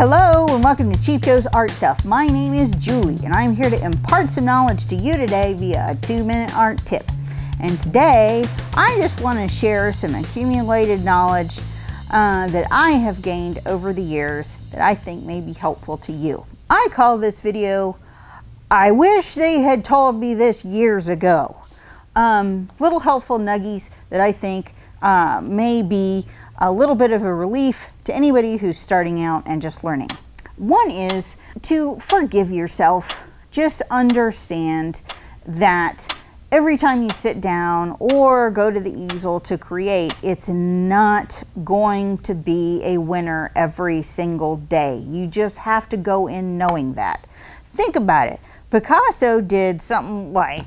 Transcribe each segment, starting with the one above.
Hello and welcome to Cheap Joe's Art Stuff. My name is Julie and I'm here to impart some knowledge to you today via a 2-minute art tip. And today I just want to share some accumulated knowledge that I have gained over the years that I think may be helpful to you. I call this video, I wish they had told me this years ago. Little helpful nuggies that I think may be a little bit of a relief to anybody who's starting out and just learning. One is to forgive yourself. Just understand that every time you sit down or go to the easel to create, it's not going to be a winner every single day. You just have to go in knowing that. Think about it. Picasso did something like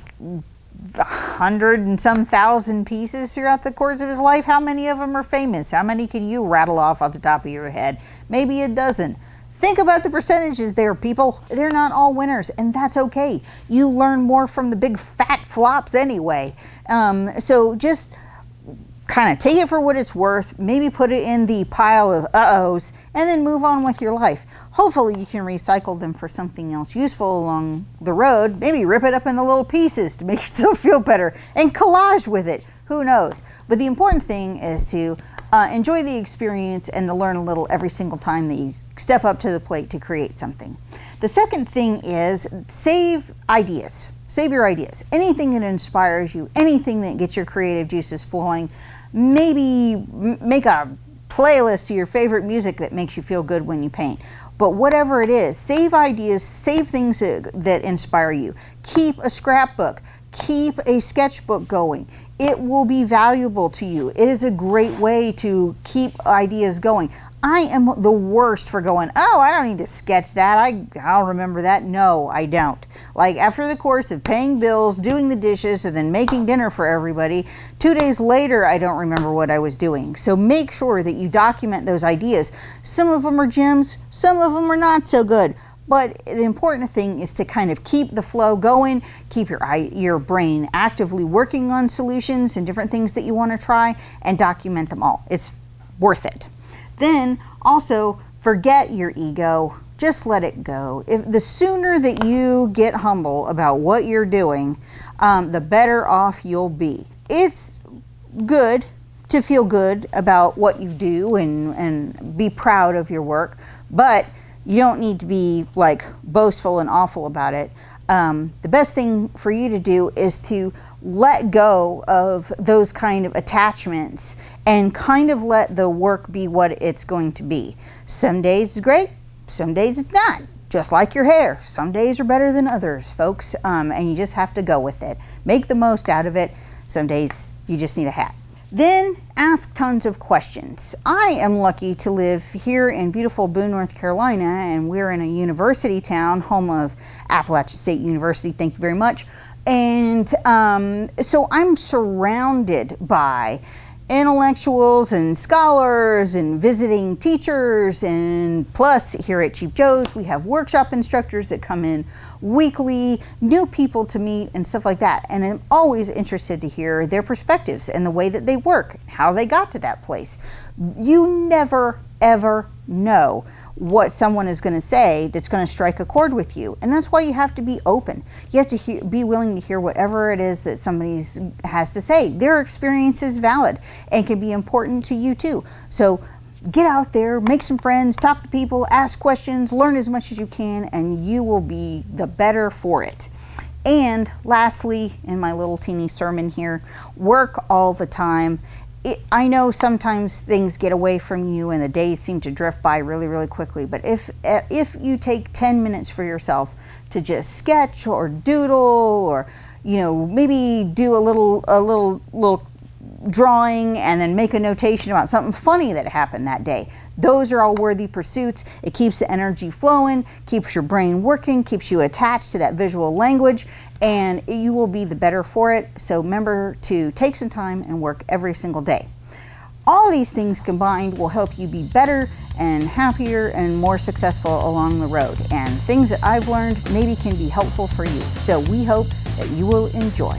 100 and some thousand pieces throughout the course of his life. How many of them are famous? How many can you rattle off the top of your head? Maybe a dozen. Think about the percentages there, people. They're not all winners, and that's okay. You learn more from the big fat flops anyway. So just kind of take it for what it's worth, maybe put it in the pile of uh-ohs, and then move on with your life. Hopefully you can recycle them for something else useful along the road. Maybe rip it up into little pieces to make yourself feel better and collage with it. Who knows? But the important thing is to enjoy the experience and to learn a little every single time that you step up to the plate to create something. The second thing is save ideas. Save your ideas. Anything that inspires you, anything that gets your creative juices flowing. Maybe make a playlist to your favorite music that makes you feel good when you paint. But whatever it is, save ideas, save things that inspire you. Keep a scrapbook, keep a sketchbook going. It will be valuable to you. It is a great way to keep ideas going. I am the worst for going, oh, I don't need to sketch that. I'll remember that. No, I don't. Like after the course of paying bills, doing the dishes, and then making dinner for everybody, 2 days later, I don't remember what I was doing. So make sure that you document those ideas. Some of them are gems, some of them are not so good. But the important thing is to kind of keep the flow going, keep your brain actively working on solutions and different things that you want to try, and document them all. It's worth it. Then also forget your ego, just let it go. The sooner that you get humble about what you're doing, the better off you'll be. It's good to feel good about what you do and be proud of your work, but you don't need to be like boastful and awful about it. The best thing for you to do is to let go of those kind of attachments and kind of let the work be what it's going to be. Some days it's great, some days it's not. Just like your hair. Some days are better than others, folks, and you just have to go with it. Make the most out of it. Some days you just need a hat. Then ask tons of questions. I am lucky to live here in beautiful Boone, North Carolina, and we're in a university town, home of Appalachian State University. Thank you very much. And so I'm surrounded by intellectuals and scholars and visiting teachers, and plus here at Cheap Joe's we have workshop instructors that come in weekly, new people to meet and stuff like that, and I'm always interested to hear their perspectives and the way that they work, how they got to that place. You never ever know what someone is going to say that's going to strike a chord with you, and that's why you have to be open. You have to be willing to hear whatever it is that somebody has to say. Their experience is valid and can be important to you too. So get out there, make some friends, talk to people, ask questions, learn as much as you can, and you will be the better for it. And lastly, in my little teeny sermon here, work all the time. I know sometimes things get away from you and the days seem to drift by really, really quickly, but if you take 10 minutes for yourself to just sketch or doodle, or maybe do a little drawing and then make a notation about something funny that happened that day. Those are all worthy pursuits. It keeps the energy flowing, keeps your brain working, keeps you attached to that visual language, and you will be the better for it. So remember to take some time and work every single day. All these things combined will help you be better and happier and more successful along the road. And things that I've learned maybe can be helpful for you. So we hope that you will enjoy.